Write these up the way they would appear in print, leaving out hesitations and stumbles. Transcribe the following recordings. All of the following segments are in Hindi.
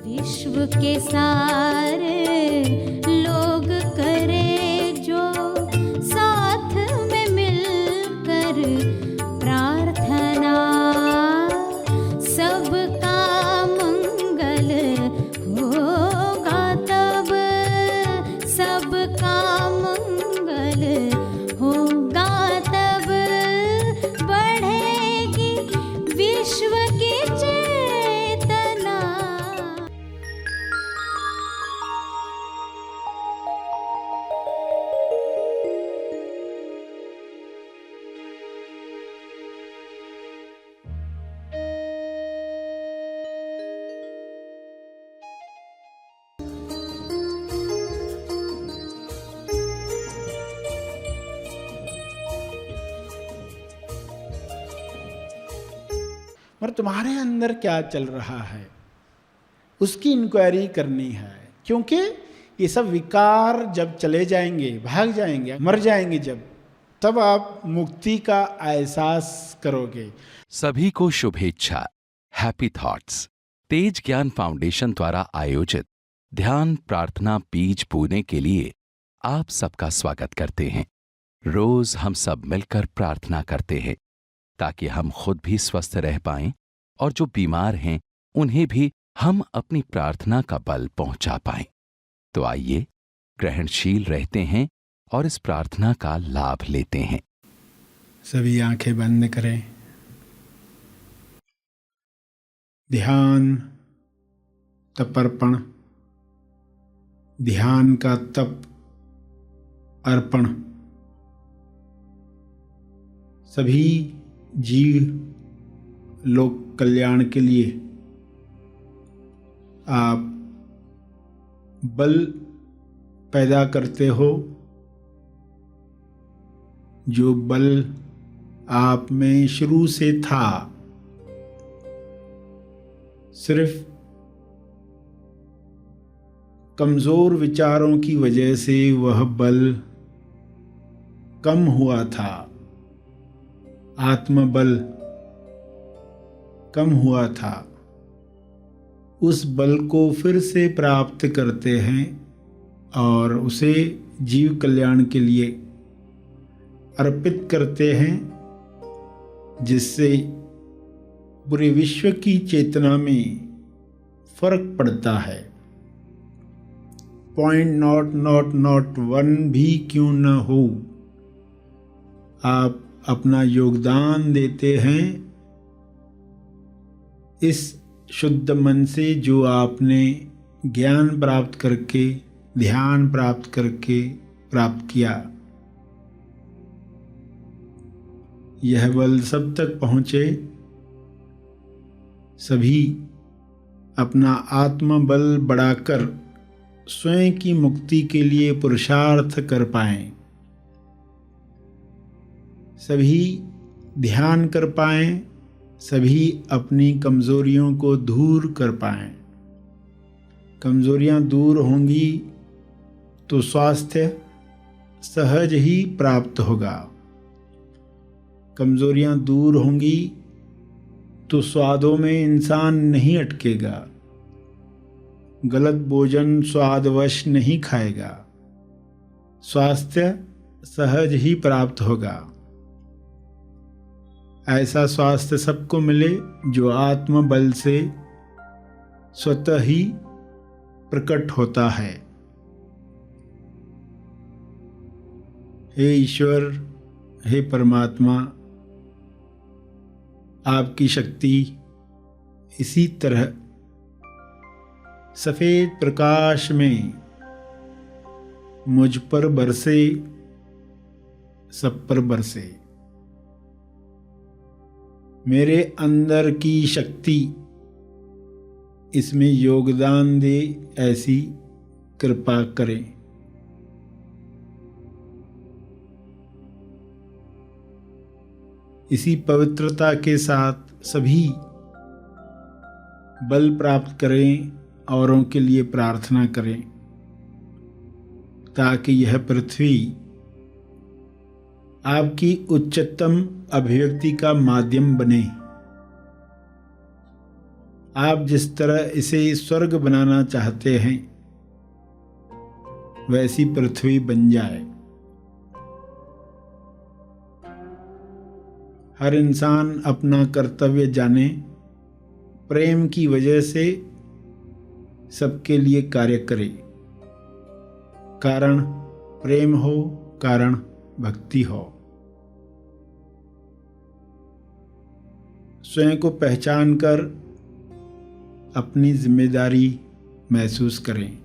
विश्व के सारे लोग करे जो साथ में मिलकर प्रार्थना, सबका मंगल होगा तब, सबका मंगल होगा तब, बढ़ेगी विश्व की चेतना। मगर तुम्हारे अंदर क्या चल रहा है उसकी इंक्वायरी करनी है, क्योंकि ये सब विकार जब चले जाएंगे, भाग जाएंगे, मर जाएंगे जब, तब आप मुक्ति का एहसास करोगे। सभी को शुभेच्छा। हैप्पी थॉट्स तेज ज्ञान फाउंडेशन द्वारा आयोजित ध्यान प्रार्थना बीज बोने के लिए आप सबका स्वागत करते हैं। रोज हम सब मिलकर प्रार्थना करते हैं ताकि हम खुद भी स्वस्थ रह पाएं और जो बीमार हैं उन्हें भी हम अपनी प्रार्थना का बल पहुंचा पाएं। तो आइए ग्रहणशील रहते हैं और इस प्रार्थना का लाभ लेते हैं। सभी आंखें बंद करें। ध्यान तपर्पण, ध्यान का तप अर्पण। सभी जीव लोक कल्याण के लिए आप बल पैदा करते हो, जो बल आप में शुरू से था, सिर्फ कमजोर विचारों की वजह से वह बल कम हुआ था, आत्मबल कम हुआ था। उस बल को फिर से प्राप्त करते हैं और उसे जीव कल्याण के लिए अर्पित करते हैं, जिससे पूरे विश्व की चेतना में फर्क पड़ता है। पॉइंट नॉट वन भी क्यों न हो, आप अपना योगदान देते हैं इस शुद्ध मन से, जो आपने ज्ञान प्राप्त करके, ध्यान प्राप्त करके प्राप्त किया। यह बल सब तक पहुँचे, सभी अपना आत्मबल बढ़ाकर स्वयं की मुक्ति के लिए पुरुषार्थ कर पाएं, सभी ध्यान कर पाएं, सभी अपनी कमजोरियों को दूर कर पाएं। कमजोरियां दूर होंगी तो स्वास्थ्य सहज ही प्राप्त होगा। कमजोरियां दूर होंगी तो स्वादों में इंसान नहीं अटकेगा, गलत भोजन स्वादवश नहीं खाएगा, स्वास्थ्य सहज ही प्राप्त होगा। ऐसा स्वास्थ्य सबको मिले जो आत्मबल से स्वतः ही प्रकट होता है। हे ईश्वर, हे परमात्मा, आपकी शक्ति इसी तरह सफेद प्रकाश में मुझ पर बरसे, सब पर बरसे। मेरे अंदर की शक्ति इसमें योगदान दे, ऐसी कृपा करें। इसी पवित्रता के साथ सभी बल प्राप्त करें, औरों के लिए प्रार्थना करें, ताकि यह पृथ्वी आपकी उच्चतम अभिव्यक्ति का माध्यम बने। आप जिस तरह इसे स्वर्ग बनाना चाहते हैं वैसी पृथ्वी बन जाए। हर इंसान अपना कर्तव्य जाने, प्रेम की वजह से सबके लिए कार्य करे। कारण प्रेम हो, कारण भक्ति हो। स्वयं को पहचान कर अपनी जिम्मेदारी महसूस करें।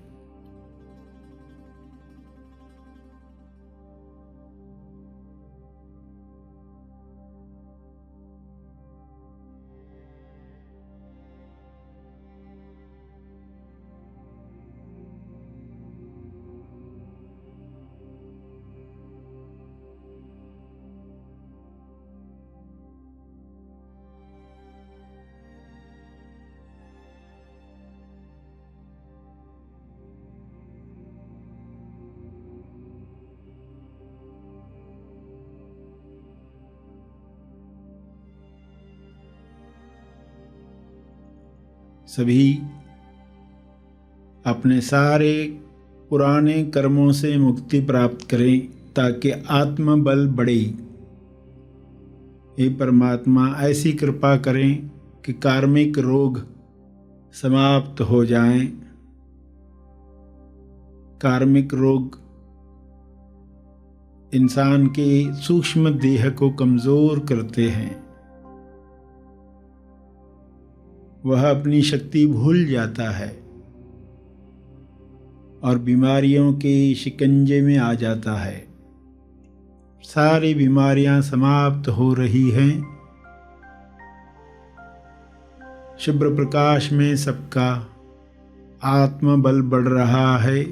सभी अपने सारे पुराने कर्मों से मुक्ति प्राप्त करें ताकि आत्मबल बढ़े। हे परमात्मा, ऐसी कृपा करें कि कार्मिक रोग समाप्त हो जाएं। कार्मिक रोग इंसान के सूक्ष्म देह को कमजोर करते हैं। वह अपनी शक्ति भूल जाता है और बीमारियों के शिकंजे में आ जाता है। सारी बीमारियां समाप्त हो रही हैं। शुभ्र प्रकाश में सबका आत्मबल बढ़ रहा है।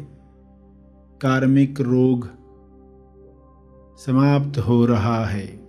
कार्मिक रोग समाप्त हो रहा है।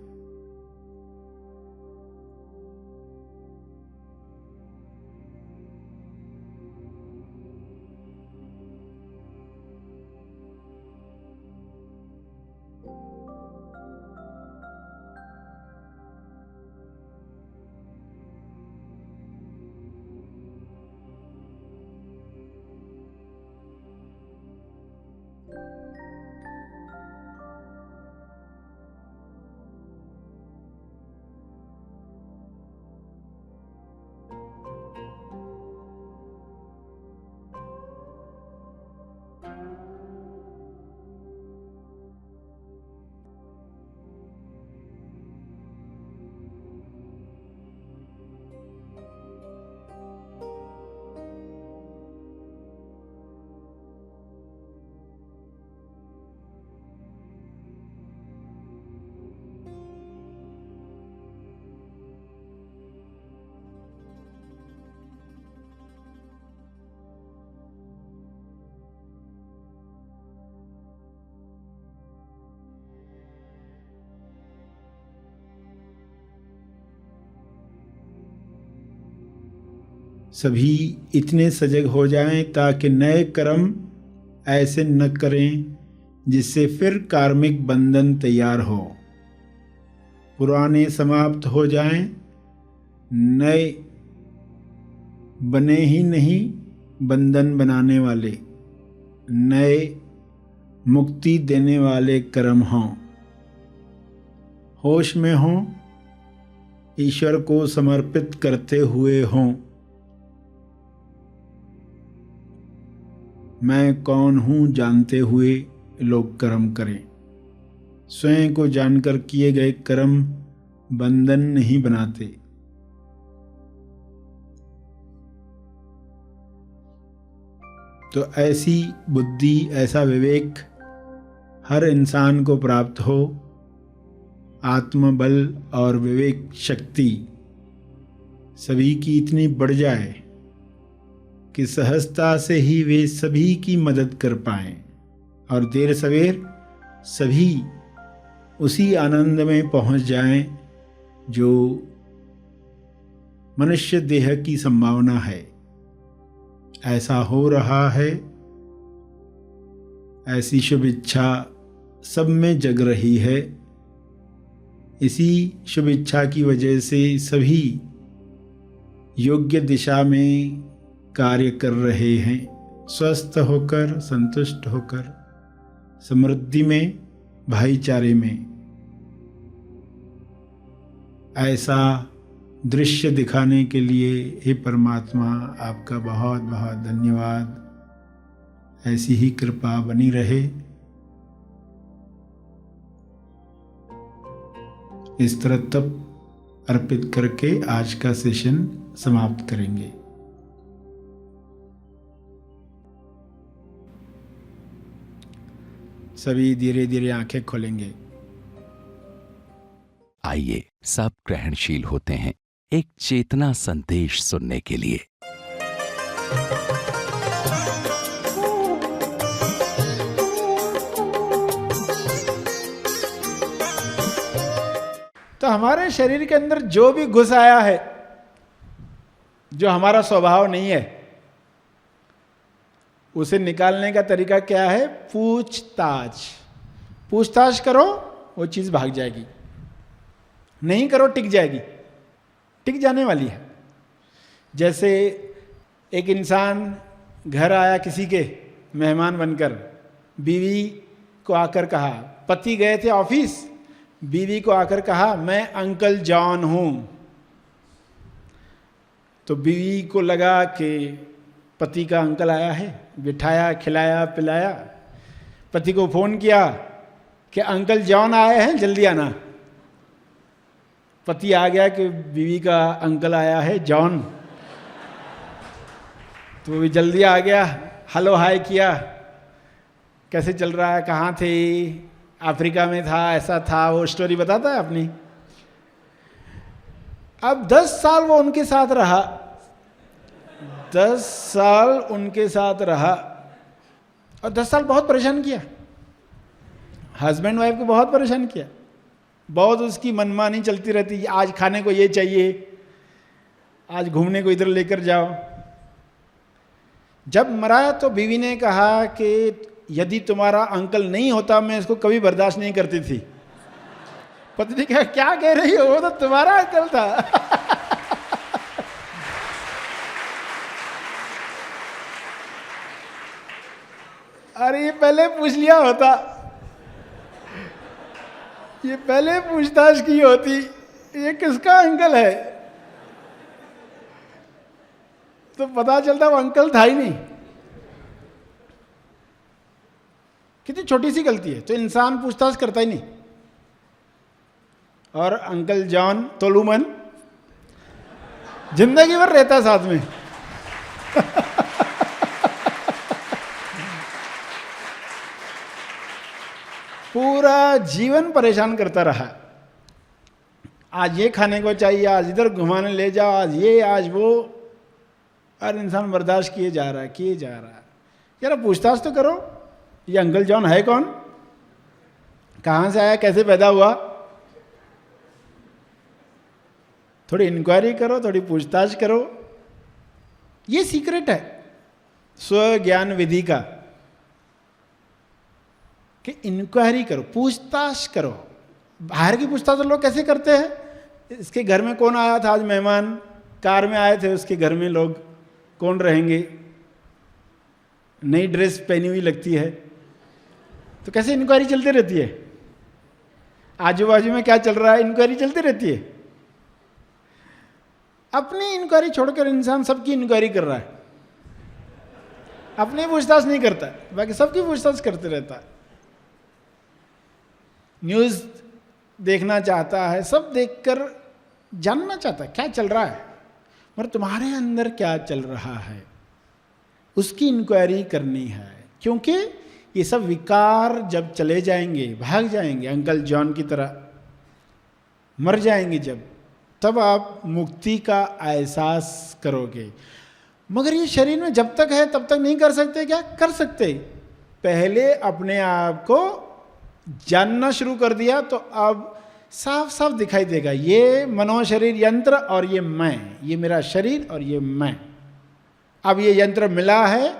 सभी इतने सजग हो जाएं ताकि नए कर्म ऐसे न करें जिससे फिर कार्मिक बंधन तैयार हो। पुराने समाप्त हो जाएं, नए बने ही नहीं बंधन बनाने वाले, नए मुक्ति देने वाले कर्म हों। होश में हों, ईश्वर को समर्पित करते हुए हों। मैं कौन हूँ जानते हुए लोग कर्म करें। स्वयं को जानकर किए गए कर्म बंधन नहीं बनाते। तो ऐसी बुद्धि, ऐसा विवेक हर इंसान को प्राप्त हो। आत्मबल और विवेक शक्ति सभी की इतनी बढ़ जाए कि सहजता से ही वे सभी की मदद कर पाएं और देर सवेर सभी उसी आनंद में पहुंच जाएं जो मनुष्य देह की संभावना है। ऐसा हो रहा है। ऐसी शुभ इच्छा सब में जग रही है। इसी शुभ इच्छा की वजह से सभी योग्य दिशा में कार्य कर रहे हैं, स्वस्थ होकर, संतुष्ट होकर, समृद्धि में, भाईचारे में। ऐसा दृश्य दिखाने के लिए हे परमात्मा आपका बहुत बहुत धन्यवाद। ऐसी ही कृपा बनी रहे। इस तरह तब अर्पित करके आज का सेशन समाप्त करेंगे। सभी धीरे धीरे आंखें खोलेंगे। आइए सब ग्रहणशील होते हैं एक चेतना संदेश सुनने के लिए। तो हमारे शरीर के अंदर जो भी घुस आया है, जो हमारा स्वभाव नहीं है, उसे निकालने का तरीका क्या है? पूछताछ। पूछताछ करो, वो चीज भाग जाएगी। नहीं करो, टिक जाएगी, टिक जाने वाली है। जैसे एक इंसान घर आया किसी के मेहमान बनकर, बीवी को आकर कहा, पति गए थे ऑफिस, बीवी को आकर कहा मैं अंकल जॉन हूं। तो बीवी को लगा कि पति का अंकल आया है, बिठाया, खिलाया, पिलाया। पति को फोन किया कि अंकल जॉन आए हैं, जल्दी आना। पति आ गया कि बीवी का अंकल आया है जॉन, तो वो भी जल्दी आ गया, हेलो हाय किया, कैसे चल रहा है, कहाँ थे, अफ्रीका में था, ऐसा था, वो स्टोरी बताता है अपनी। अब 10 साल वो उनके साथ रहा, 10 साल उनके साथ रहा, और 10 साल बहुत परेशान किया, हस्बैंड वाइफ को बहुत परेशान किया। बहुत उसकी मनमानी चलती रहती, आज खाने को ये चाहिए, आज घूमने को इधर लेकर जाओ। जब मरा तो बीवी ने कहा कि यदि तुम्हारा अंकल नहीं होता मैं इसको कभी बर्दाश्त नहीं करती थी। पति ने कहा क्या कह रही हो, वो तो तुम्हारा अंकल था। अरे ये पहले पूछ लिया होता, ये पहले पूछताछ की होती, ये किसका अंकल है, तो पता चलता वो अंकल था ही नहीं। कितनी छोटी सी गलती है, तो इंसान पूछताछ करता ही नहीं। और अंकल जॉन तोलूमन जिंदगी भर रहता साथ में। पूरा जीवन परेशान करता रहा, आज ये खाने को चाहिए, आज इधर घुमाने ले जाओ, आज ये आज वो, और इंसान बर्दाश्त किए जा रहा है। यार पूछताछ तो करो, ये अंकल जॉन है कौन, कहाँ से आया, कैसे पैदा हुआ, थोड़ी इंक्वायरी करो, थोड़ी पूछताछ करो। ये सीक्रेट है स्व ज्ञान विधि का, कि इंक्वायरी करो, पूछताछ करो। बाहर की पूछताछ लोग कैसे करते हैं, इसके घर में कौन आया था आज मेहमान, कार में आए थे, उसके घर में लोग कौन रहेंगे, नई ड्रेस पहनी हुई लगती है, तो कैसे इंक्वायरी चलती रहती है। आजू बाजू में क्या चल रहा है, इंक्वायरी चलती रहती है। अपनी इंक्वायरी छोड़कर इंसान सबकी इंक्वायरी कर रहा है, अपनी पूछताछ नहीं करता, बाकी सबकी पूछताछ करते रहता है। न्यूज़ देखना चाहता है, सब देखकर जानना चाहता है क्या चल रहा है, मगर तुम्हारे अंदर क्या चल रहा है उसकी इंक्वायरी करनी है। क्योंकि ये सब विकार जब चले जाएंगे, भाग जाएंगे, अंकल जॉन की तरह मर जाएंगे जब, तब आप मुक्ति का एहसास करोगे। मगर ये शरीर में जब तक है तब तक नहीं कर सकते। क्या कर सकते? पहले अपने आप को जानना शुरू कर दिया तो अब साफ साफ दिखाई देगा, ये मनोशरीर यंत्र और ये मैं, ये मेरा शरीर और ये मैं। अब ये यंत्र मिला है,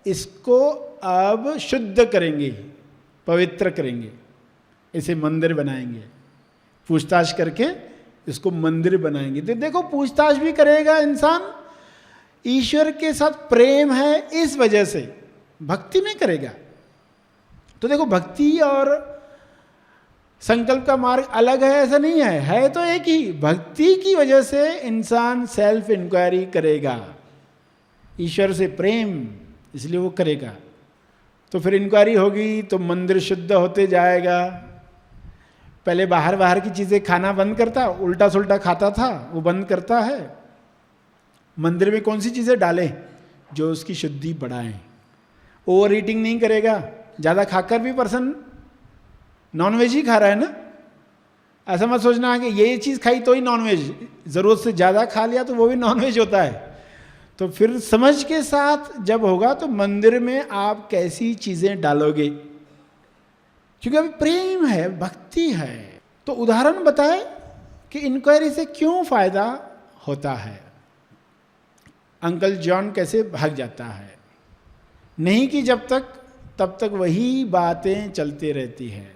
इसको अब शुद्ध करेंगे, पवित्र करेंगे, इसे मंदिर बनाएंगे, पूछताछ करके इसको मंदिर बनाएंगे। तो देखो पूछताछ भी करेगा इंसान, ईश्वर के साथ प्रेम है इस वजह से, भक्ति में करेगा। तो देखो भक्ति और संकल्प का मार्ग अलग है ऐसा नहीं है तो एक ही। भक्ति की वजह से इंसान सेल्फ इंक्वायरी करेगा, ईश्वर से प्रेम, इसलिए वो करेगा। तो फिर इंक्वायरी होगी तो मंदिर शुद्ध होते जाएगा। पहले बाहर की चीज़ें खाना बंद करता, उल्टा सुल्टा खाता था, वो बंद करता है। मंदिर में कौन सी चीज़ें डालें जो उसकी शुद्धि बढ़ाएं। ओवर ईटिंग नहीं करेगा, ज़्यादा खाकर भी पर्सन नॉनवेज ही खा रहा है ना। ऐसा मत सोचना कि ये चीज़ खाई तो ही नॉनवेज, ज़रूरत से ज़्यादा खा लिया तो वो भी नॉनवेज होता है। तो फिर समझ के साथ जब होगा तो मंदिर में आप कैसी चीज़ें डालोगे, क्योंकि अभी प्रेम है, भक्ति है। तो उदाहरण बताए कि इंक्वायरी से क्यों फायदा होता है। अंकल जॉन कैसे भाग जाता है, नहीं कि जब तक तब तक वही बातें चलती रहती है।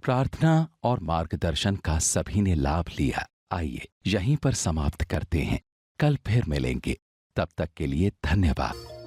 प्रार्थना और मार्गदर्शन का सभी ने लाभ लिया। आइए यहीं पर समाप्त करते हैं, कल फिर मिलेंगे। तब तक के लिए धन्यवाद।